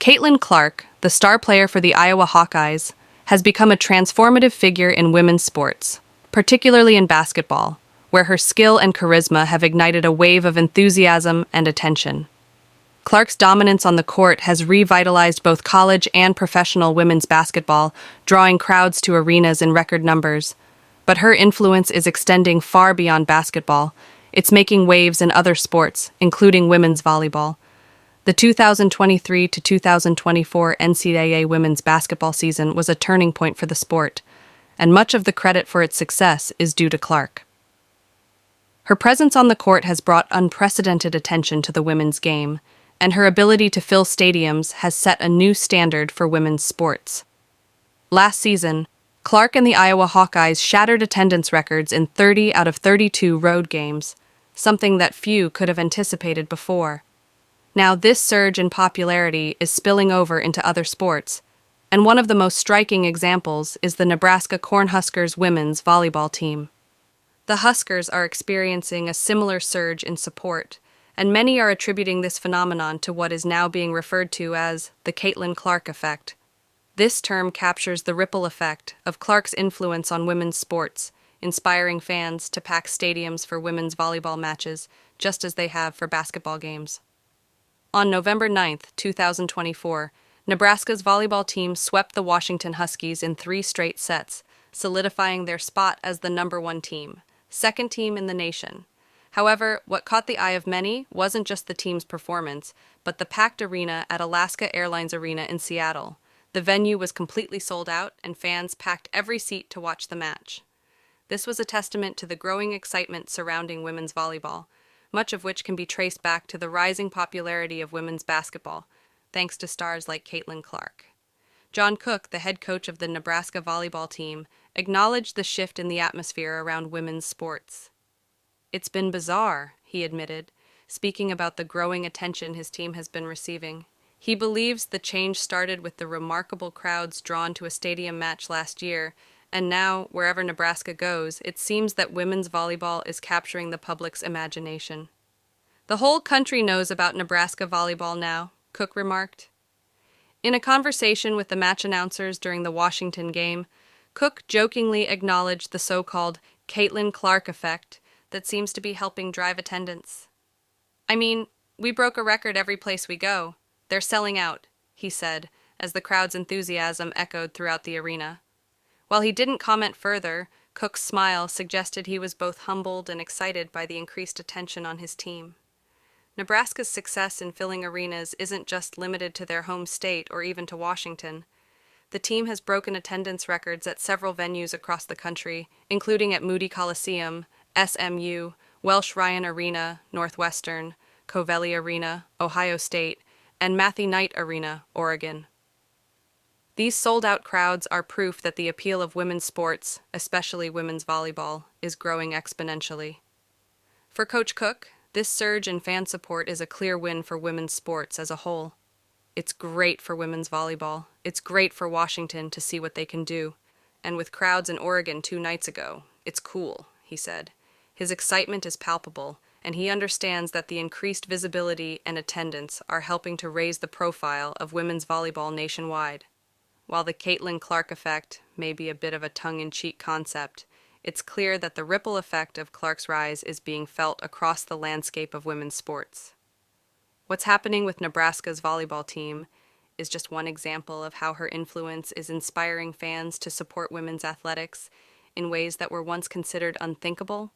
Caitlin Clark, the star player for the Iowa Hawkeyes, has become a transformative figure in women's sports, particularly in basketball, where her skill and charisma have ignited a wave of enthusiasm and attention. Clark's dominance on the court has revitalized both college and professional women's basketball, drawing crowds to arenas in record numbers. But her influence is extending far beyond basketball. It's making waves in other sports, including women's volleyball. The 2023 to 2024 NCAA women's basketball season was a turning point for the sport, and much of the credit for its success is due to Clark. Her presence on the court has brought unprecedented attention to the women's game, and her ability to fill stadiums has set a new standard for women's sports. Last season, Clark and the Iowa Hawkeyes shattered attendance records in 30 out of 32 road games, something that few could have anticipated before. Now, this surge in popularity is spilling over into other sports, and one of the most striking examples is the Nebraska Cornhuskers women's volleyball team. The Huskers are experiencing a similar surge in support, and many are attributing this phenomenon to what is now being referred to as the Caitlin Clark effect. This term captures the ripple effect of Clark's influence on women's sports, inspiring fans to pack stadiums for women's volleyball matches, just as they have for basketball games. On November 9, 2024, Nebraska's volleyball team swept the Washington Huskies in 3 straight sets, solidifying their spot as the #1 team, second team in the nation. However, what caught the eye of many wasn't just the team's performance, but the packed arena at Alaska Airlines Arena in Seattle. The venue was completely sold out, and fans packed every seat to watch the match. This was a testament to the growing excitement surrounding women's volleyball, much of which can be traced back to the rising popularity of women's basketball, thanks to stars like Caitlin Clark. John Cook, the head coach of the Nebraska volleyball team, acknowledged the shift in the atmosphere around women's sports. "It's been bizarre," he admitted, speaking about the growing attention his team has been receiving. He believes the change started with the remarkable crowds drawn to a stadium match last year, and now, wherever Nebraska goes, it seems that women's volleyball is capturing the public's imagination. "The whole country knows about Nebraska volleyball now," Cook remarked. In a conversation with the match announcers during the Washington game, Cook jokingly acknowledged the so-called Caitlin Clark effect that seems to be helping drive attendance. "I mean, we broke a record every place we go. They're selling out," he said, as the crowd's enthusiasm echoed throughout the arena. While he didn't comment further, Cook's smile suggested he was both humbled and excited by the increased attention on his team. Nebraska's success in filling arenas isn't just limited to their home state or even to Washington. The team has broken attendance records at several venues across the country, including at Moody Coliseum, SMU, Welsh Ryan Arena, Northwestern, Covelli Arena, Ohio State, and Matthew Knight Arena, Oregon. These sold-out crowds are proof that the appeal of women's sports, especially women's volleyball, is growing exponentially. For Coach Cook, this surge in fan support is a clear win for women's sports as a whole. "It's great for women's volleyball. It's great for Washington to see what they can do. And with crowds in Oregon 2 nights ago, it's cool," he said. His excitement is palpable, and he understands that the increased visibility and attendance are helping to raise the profile of women's volleyball nationwide. While the Caitlin Clark effect may be a bit of a tongue-in-cheek concept, it's clear that the ripple effect of Clark's rise is being felt across the landscape of women's sports. What's happening with Nebraska's volleyball team is just one example of how her influence is inspiring fans to support women's athletics in ways that were once considered unthinkable.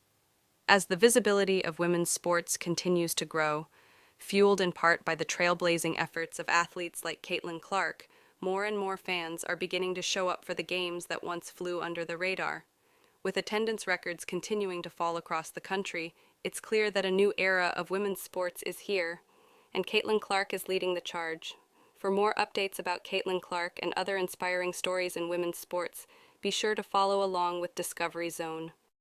As the visibility of women's sports continues to grow, fueled in part by the trailblazing efforts of athletes like Caitlin Clark, more and more fans are beginning to show up for the games that once flew under the radar. With attendance records continuing to fall across the country, it's clear that a new era of women's sports is here, and Caitlin Clark is leading the charge. For more updates about Caitlin Clark and other inspiring stories in women's sports, be sure to follow along with Discovery Zone.